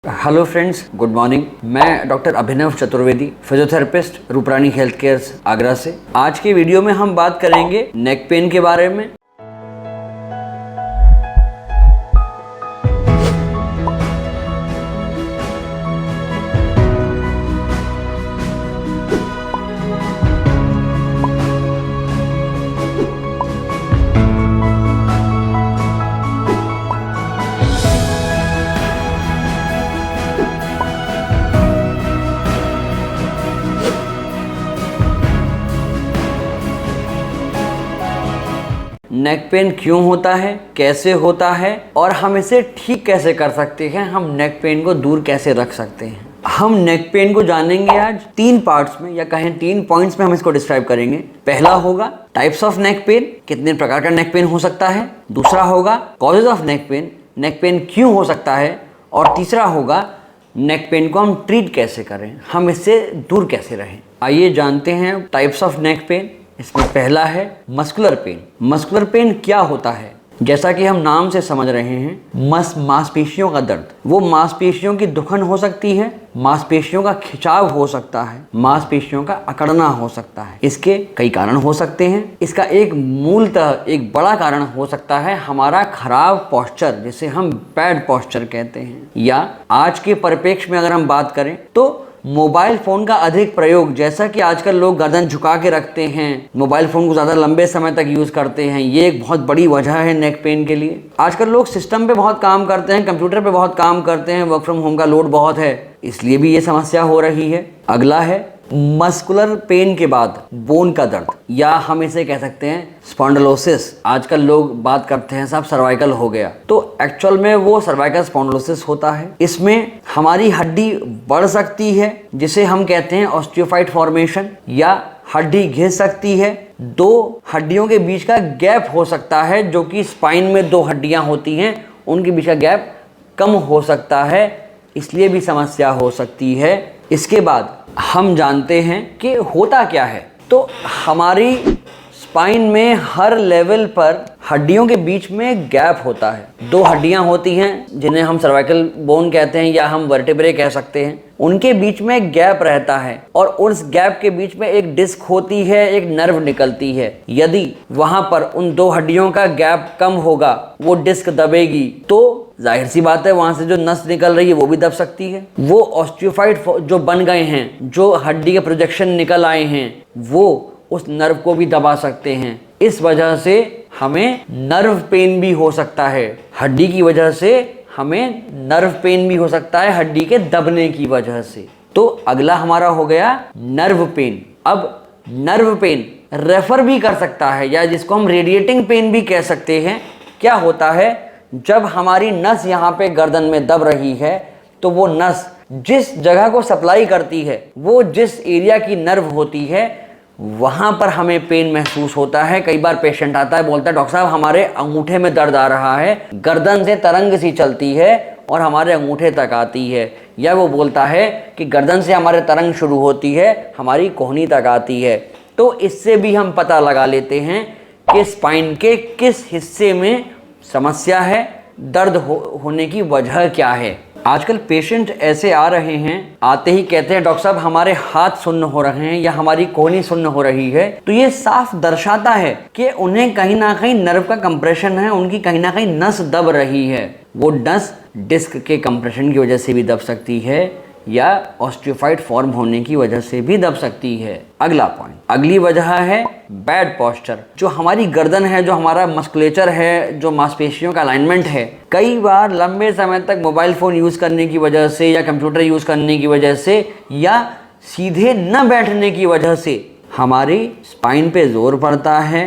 Hello friends, good morning. मैं doctor Abhinav Chaturvedi, physiotherapist, Ruprani health care Agra से। आज के वीडियो में हम बात करेंगे नेक पेन के बारे में। नेक पेन क्यों होता है, कैसे होता है और हम इसे ठीक कैसे कर सकते हैं, हम नेक पेन को दूर कैसे रख सकते हैं। हम नेक पेन को जानेंगे आज 3 पार्ट्स में, या कहें 3 पॉइंट्स में हम इसको डिस्क्राइब करेंगे। पहला होगा टाइप्स ऑफ नेक पेन, कितने प्रकार का नेक पेन हो सकता है। दूसरा होगा कॉजेज ऑफ नेक पेन क्यों हो सकता है। और तीसरा होगा नेक पेन को हम ट्रीट कैसे करें, हम इससे दूर कैसे रहें। आइए जानते हैं टाइप्स ऑफ नेक पेन। इसमें पहला है मस्कुलर पेन। मस्कुलर पेन क्या होता है? जैसा कि हम नाम से समझ रहे हैं, मांसपेशियों का दर्द। वो मांसपेशियों की दुखन हो सकती है, मांसपेशियों का खिंचाव हो सकता है, मांसपेशियों का अकड़ना हो सकता है। इसके कई कारण हो सकते हैं। इसका एक मूलतः एक बड़ा कारण हो सकता है हमारा खराब पोस्चर, जिसे हम बैड पोस्चर कहते हैं। या आज के परिप्रेक्ष्य में अगर हम बात करें तो मोबाइल फ़ोन का अधिक प्रयोग, जैसा कि आजकल लोग गर्दन झुका के रखते हैं, मोबाइल फ़ोन को ज़्यादा लंबे समय तक यूज़ करते हैं, ये एक बहुत बड़ी वजह है नेक पेन के लिए। आजकल लोग सिस्टम पे बहुत काम करते हैं, कंप्यूटर पे बहुत काम करते हैं, वर्क फ्रॉम होम का लोड बहुत है, इसलिए भी ये समस्या हो रही है। अगला है मस्कुलर पेन के बाद बोन का दर्द, या हम इसे कह सकते हैं स्पॉन्डिलोसिस। आजकल लोग बात करते हैं साहब सर्वाइकल हो गया, तो एक्चुअल में वो सर्वाइकल स्पॉन्डिलोसिस होता है। इसमें हमारी हड्डी बढ़ सकती है, जिसे हम कहते हैं ऑस्टियोफाइट फॉर्मेशन, या हड्डी घिस सकती है। 2 हड्डियों के बीच का गैप हो सकता है, जो कि स्पाइन में 2 हड्डियां होती हैं, उनके बीच का गैप कम हो सकता है, इसलिए भी समस्या हो सकती है। इसके बाद हम जानते हैं कि होता क्या है। तो हमारी स्पाइन में हर लेवल पर हड्डियों के बीच में गैप होता है। 2 हड्डियां होती हैं जिन्हें हम सर्वाइकल बोन कहते हैं, या हम वर्टेब्रे कह सकते हैं। उनके बीच में गैप रहता है, और उस गैप के बीच में एक डिस्क होती है, एक नर्व निकलती है। यदि वहां पर उन 2 हड्डियों का गैप कम होगा, वो डिस्क दबेगी, तो जाहिर सी बात है वहां से जो नस निकल रही है वो भी दब सकती है। वो ऑस्टियोफाइट जो बन गए हैं, जो हड्डी के प्रोजेक्शन निकल आए हैं, वो उस नर्व को भी दबा सकते हैं। इस वजह से हमें नर्व पेन भी हो सकता है। हड्डी की वजह से हमें नर्व पेन भी हो सकता है, हड्डी के दबने की वजह से। तो अगला हमारा हो गया नर्व पेन। अब नर्व पेन रेफर भी कर सकता है, या जिसको हम रेडिएटिंग पेन भी कह सकते हैं। क्या होता है, जब हमारी नस यहाँ पे गर्दन में दब रही है, तो वो नस जिस जगह को सप्लाई करती है, वो जिस एरिया की नर्व होती है, वहां पर हमें पेन महसूस होता है। कई बार पेशेंट आता है, बोलता है डॉक्टर साहब हमारे अंगूठे में दर्द आ रहा है, गर्दन से तरंग सी चलती है और हमारे अंगूठे तक आती है। या वो बोलता है कि गर्दन से हमारे तरंग शुरू होती है, हमारी कोहनी तक आती है। तो इससे भी हम पता लगा लेते हैं कि स्पाइन के किस हिस्से में समस्या है, दर्द होने की वजह क्या है। आजकल पेशेंट ऐसे आ रहे हैं, आते ही कहते हैं डॉक्टर साहब हमारे हाथ सुन्न हो रहे हैं, या हमारी कोहनी सुन्न हो रही है। तो ये साफ दर्शाता है कि उन्हें कहीं ना कहीं नर्व का कंप्रेशन है, उनकी कहीं ना कहीं नस दब रही है। वो नस डिस्क के कंप्रेशन की वजह से भी दब सकती है, या ऑस्टियोफाइट फॉर्म होने की वजह से भी दब सकती है। अगला पॉइंट, अगली वजह है बैड पोस्चर। जो हमारी गर्दन है, जो हमारा मस्कुलेचर है, जो मांसपेशियों का अलाइनमेंट है, कई बार लंबे समय तक मोबाइल फ़ोन यूज़ करने की वजह से, या कंप्यूटर यूज़ करने की वजह से, या सीधे न बैठने की वजह से हमारी स्पाइन पे जोर पड़ता है,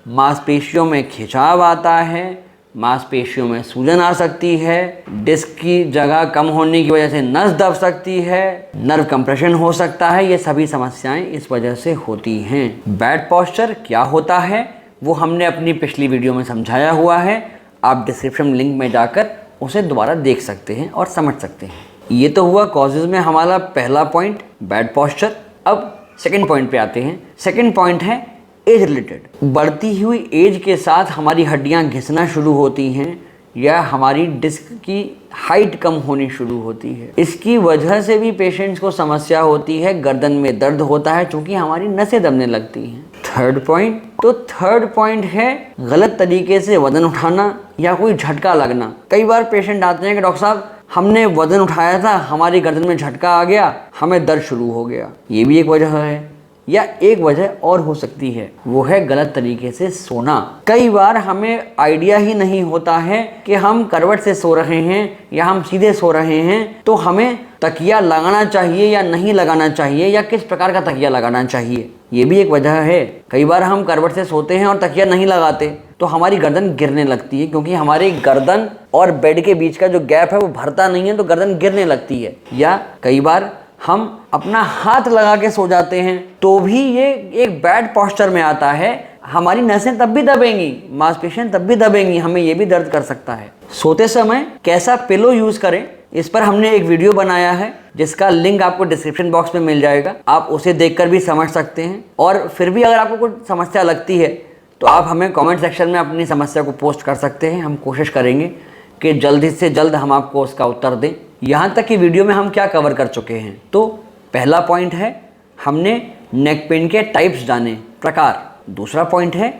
मांसपेशियों में खिंचाव आता है, मांसपेशियों में सूजन आ सकती है, डिस्क की जगह कम होने की वजह से नस दब सकती है, नर्व कंप्रेशन हो सकता है। ये सभी समस्याएं इस वजह से होती हैं। बैड पोस्चर क्या होता है वो हमने अपनी पिछली वीडियो में समझाया हुआ है, आप डिस्क्रिप्शन लिंक में जाकर उसे दोबारा देख सकते हैं और समझ सकते हैं। ये तो हुआ कॉजेज में हमारा पहला पॉइंट, बैड पोस्चर। अब सेकेंड पॉइंट पे आते हैं। सेकेंड पॉइंट है एज रिलेटेड। बढ़ती हुई एज के साथ हमारी हड्डियां घिसना शुरू होती हैं, या हमारी डिस्क की हाइट कम होनी शुरू होती है। इसकी वजह से भी पेशेंट्स को समस्या होती है, गर्दन में दर्द होता है क्योंकि हमारी नसें दबने लगती हैं। थर्ड पॉइंट है गलत तरीके से वजन उठाना या कोई झटका लगना। कई बार पेशेंट आते हैं कि डॉक्टर साहब हमने वजन उठाया था, हमारी गर्दन में झटका आ गया, हमें दर्द शुरू हो गया। ये भी एक वजह है। या एक वजह और हो सकती है, वो है गलत तरीके से सोना। कई बार हमें आइडिया ही नहीं होता है कि हम करवट से सो रहे हैं या हम सीधे सो रहे हैं, तो हमें तकिया लगाना चाहिए या नहीं लगाना चाहिए, या किस प्रकार का तकिया लगाना चाहिए। ये भी एक वजह है। कई बार हम करवट से सोते हैं और तकिया नहीं लगाते तो हमारी गर्दन गिरने लगती है, क्योंकि हमारी गर्दन और बेड के बीच का जो गैप है वो भरता नहीं है, तो गर्दन गिरने लगती है। या कई बार हम अपना हाथ लगा के सो जाते हैं तो भी ये एक बैड पोस्चर में आता है। हमारी नसें तब भी दबेंगी, मांसपेशियां तब भी दबेंगी, हमें ये भी दर्द कर सकता है। सोते समय कैसा पिलो यूज करें, इस पर हमने एक वीडियो बनाया है जिसका लिंक आपको डिस्क्रिप्शन बॉक्स में मिल जाएगा। आप उसे देखकर भी समझ सकते हैं। और फिर भी अगर आपको कुछ समस्या लगती है तो आप हमें कमेंट सेक्शन में अपनी समस्या को पोस्ट कर सकते हैं। हम कोशिश करेंगे कि जल्द से जल्द हम आपको उसका उत्तर दें। यहाँ तक कि वीडियो में हम क्या कवर कर चुके हैं, तो पहला पॉइंट है हमने नेक पेन के टाइप्स जाने, प्रकार। दूसरा पॉइंट है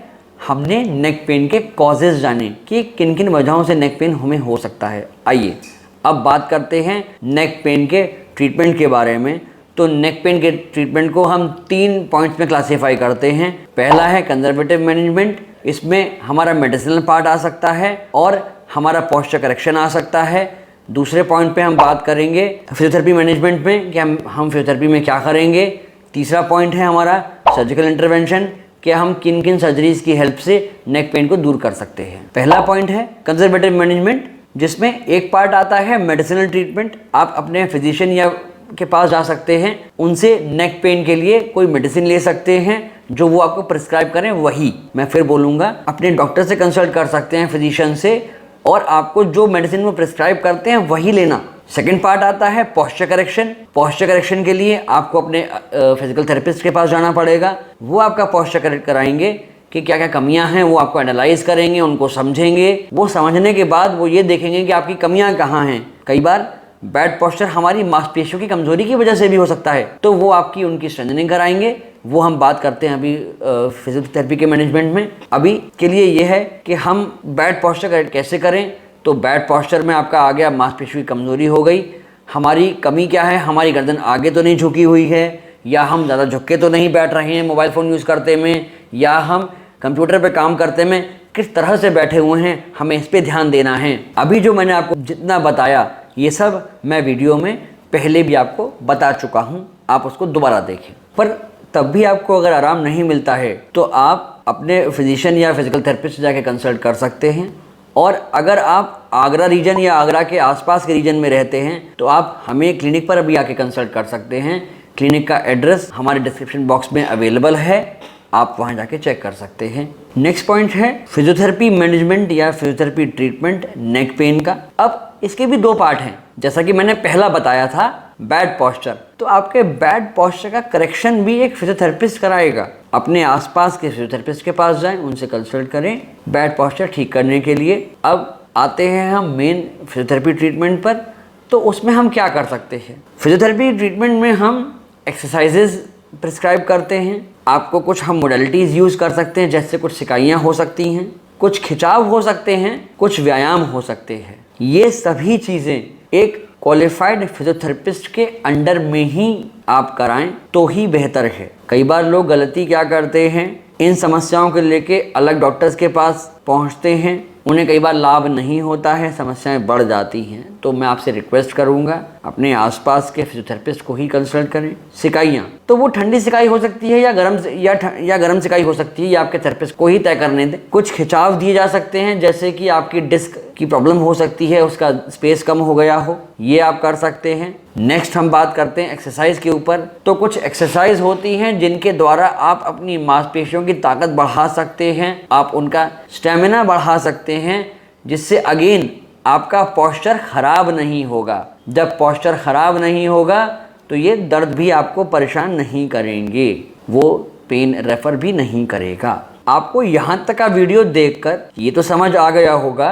हमने नेक पेन के कॉजेज़ जाने कि किन किन वजहों से नेक पेन हमें हो सकता है। आइए अब बात करते हैं नेक पेन के ट्रीटमेंट के बारे में। तो नेक पेन के ट्रीटमेंट को हम 3 पॉइंट्स में क्लासीफाई करते हैं। पहला है कंजर्वेटिव मैनेजमेंट, इसमें हमारा मेडिसिनल पार्ट आ सकता है और हमारा पोस्चर करेक्शन आ सकता है। दूसरे पॉइंट पे हम बात करेंगे फिजियोथेरेपी मैनेजमेंट में कि हम फिजियोथेरेपी में क्या करेंगे। तीसरा पॉइंट है हमारा सर्जिकल इंटरवेंशन कि हम किन किन सर्जरीज की हेल्प से नेक पेन को दूर कर सकते हैं। पहला पॉइंट है कंजर्वेटिव मैनेजमेंट, जिसमें एक पार्ट आता है मेडिसिनल ट्रीटमेंट। आप अपने फिजिशियन या के पास जा सकते हैं, उनसे नेक पेन के लिए कोई मेडिसिन ले सकते हैं जो वो आपको प्रिस्क्राइब करें। वही मैं फिर बोलूँगा, अपने डॉक्टर से कंसल्ट कर सकते हैं, फिजिशियन से, और आपको जो मेडिसिन वो प्रिस्क्राइब करते हैं वही लेना। सेकंड पार्ट आता है पोस्चर करेक्शन। पोस्चर करेक्शन के लिए आपको अपने फिजिकल थेरेपिस्ट के पास जाना पड़ेगा। वो आपका पोस्चर करेक्ट कराएंगे कि क्या क्या कमियां हैं, वो आपको एनालाइज करेंगे, उनको समझेंगे। वो समझने के बाद वो ये देखेंगे कि आपकी कमियां कहाँ हैं। कई बार बैड पोस्चर हमारी मांसपेशियों की कमजोरी की वजह से भी हो सकता है, तो वो आपकी उनकी स्ट्रेंथनिंग कराएंगे। वो हम बात करते हैं अभी फिजियोथेरेपी के मैनेजमेंट में। अभी के लिए ये है कि हम बैड पोस्चर कैसे करें। तो बैड पोस्चर में आपका आ गया मांसपेशियों की कमजोरी हो गई। हमारी कमी क्या है, हमारी गर्दन आगे तो नहीं झुकी हुई है, या हम ज़्यादा झुक के तो नहीं बैठ रहे हैं मोबाइल फ़ोन यूज़ करते में, या हम कंप्यूटर पे काम करते में किस तरह से बैठे हुए हैं, हमें इस पर ध्यान देना है। अभी जो मैंने आपको जितना बताया ये सब मैं वीडियो में पहले भी आपको बता चुका हूँ, आप उसको दोबारा देखें। पर तब भी आपको अगर आराम नहीं मिलता है तो आप अपने फिजिशियन या फिजिकल थेरेपिस्ट से जाके कंसल्ट कर सकते हैं। और अगर आप आगरा रीजन या आगरा के आसपास के रीजन में रहते हैं तो आप हमें क्लिनिक पर भी आके कंसल्ट कर सकते हैं। क्लिनिक का एड्रेस हमारे डिस्क्रिप्शन बॉक्स में अवेलेबल है, आप वहाँ जाके चेक कर सकते हैं। नेक्स्ट पॉइंट है फिजियोथेरेपी मैनेजमेंट या फिजियोथेरेपी ट्रीटमेंट नेक पेन का। अब इसके भी 2 पार्ट हैं। जैसा कि मैंने पहला बताया था बैड पोस्चर, तो आपके बैड पोस्चर का करेक्शन भी एक फिजियोथेरेपिस्ट कराएगा। अपने आसपास के फिजियोथेरेपिस्ट के पास जाएं, उनसे कंसल्ट करें बैड पोस्चर ठीक करने के लिए। अब आते हैं हम मेन फिजियोथेरेपी ट्रीटमेंट पर। तो उसमें हम क्या कर सकते हैं। फिजियोथेरेपी ट्रीटमेंट में हम एक्सरसाइजेज प्रिस्क्राइब करते हैं। आपको कुछ हम मोडेलिटीज़ यूज़ कर सकते हैं, जैसे कुछ सिकाइयाँ हो सकती हैं, कुछ खिंचाव हो सकते हैं, कुछ व्यायाम हो सकते हैं। ये सभी चीज़ें एक क्वालिफाइड फिजियोथेरेपिस्ट के अंडर में ही आप कराएं तो ही बेहतर है। कई बार लोग गलती क्या करते हैं, इन समस्याओं को लेके अलग डॉक्टर्स के पास पहुंचते हैं, उन्हें कई बार लाभ नहीं होता है, समस्याएं बढ़ जाती हैं। तो मैं आपसे रिक्वेस्ट करूंगा अपने आसपास के फिजियोथेरेपिस्ट को ही कंसल्ट करें। सिकाइयाँ तो वो ठंडी सिकाई हो सकती है या गर्म सिकाई हो सकती है, या आपके थेरेपिस्ट को ही तय करने दें। कुछ खिंचाव दिए जा सकते हैं, जैसे कि आपकी डिस्क की प्रॉब्लम हो सकती है, उसका स्पेस कम हो गया हो, ये आप कर सकते हैं। नेक्स्ट हम बात करते हैं एक्सरसाइज के ऊपर। तो कुछ एक्सरसाइज होती हैं जिनके द्वारा आप अपनी मांसपेशियों की ताकत बढ़ा सकते हैं, आप उनका स्टेमिना बढ़ा सकते हैं, जिससे अगेन आपका पोस्चर खराब नहीं होगा। जब पोस्चर खराब नहीं होगा तो ये दर्द भी आपको परेशान नहीं करेंगे, वो पेन रेफर भी नहीं करेगा। आपको यहाँ तक का वीडियो देखकर ये तो समझ आ गया होगा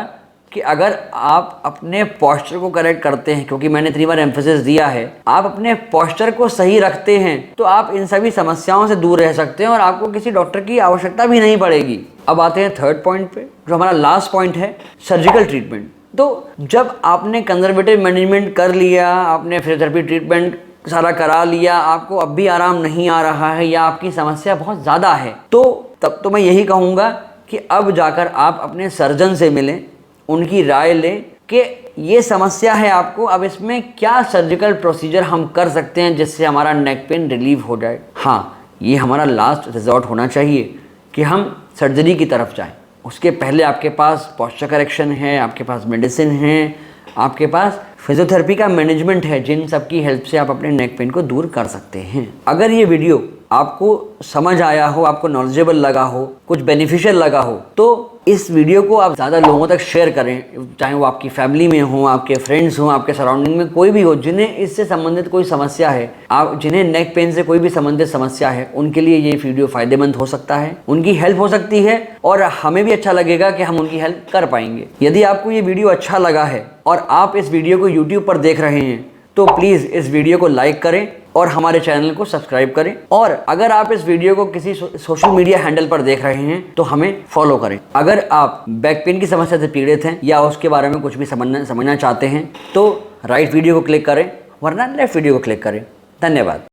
कि अगर आप अपने पोस्चर को करेक्ट करते हैं, क्योंकि मैंने 3 बार एम्फेसिस दिया है, आप अपने पोस्चर को सही रखते हैं तो आप इन सभी समस्याओं से दूर रह सकते हैं और आपको किसी डॉक्टर की आवश्यकता भी नहीं पड़ेगी। अब आते हैं थर्ड पॉइंट पे, जो हमारा लास्ट पॉइंट है, सर्जिकल ट्रीटमेंट। तो जब आपने कंजर्वेटिव मैनेजमेंट कर लिया, आपने फिजियोथेरेपी ट्रीटमेंट सारा करा लिया, आपको अब भी आराम नहीं आ रहा है या आपकी समस्या बहुत ज़्यादा है, तो तब तो मैं यही कहूँगा कि अब जाकर आप अपने सर्जन से मिलें, उनकी राय लें कि ये समस्या है आपको, अब इसमें क्या सर्जिकल प्रोसीजर हम कर सकते हैं जिससे हमारा नेक पेन रिलीव हो जाए। हाँ, ये हमारा लास्ट रिजॉर्ट होना चाहिए कि हम सर्जरी की तरफ जाएं। उसके पहले आपके पास पोस्चर करेक्शन है, आपके पास मेडिसिन है, आपके पास फिजियोथेरेपी का मैनेजमेंट है, जिन सब की हेल्प से आप अपने नेक पेन को दूर कर सकते हैं। अगर ये वीडियो आपको समझ आया हो, आपको नॉलेजेबल लगा हो, कुछ बेनिफिशियल लगा हो, तो इस वीडियो को आप ज़्यादा लोगों तक शेयर करें, चाहे वो आपकी फैमिली में हो, आपके फ्रेंड्स हों, आपके सराउंडिंग में कोई भी हो जिन्हें इससे संबंधित कोई समस्या है, आप जिन्हें नेक पेन से कोई भी संबंधित समस्या है, उनके लिए ये वीडियो फ़ायदेमंद हो सकता है, उनकी हेल्प हो सकती है और हमें भी अच्छा लगेगा कि हम उनकी हेल्प कर पाएंगे। यदि आपको ये वीडियो अच्छा लगा है और आप इस वीडियो को यूट्यूब पर देख रहे हैं तो प्लीज़ इस वीडियो को लाइक करें और हमारे चैनल को सब्सक्राइब करें। और अगर आप इस वीडियो को किसी सोशल मीडिया हैंडल पर देख रहे हैं तो हमें फॉलो करें। अगर आप बैक पेन की समस्या से पीड़ित हैं या उसके बारे में कुछ भी समझना चाहते हैं तो राइट वीडियो को क्लिक करें, वरना लेफ्ट वीडियो को क्लिक करें। धन्यवाद।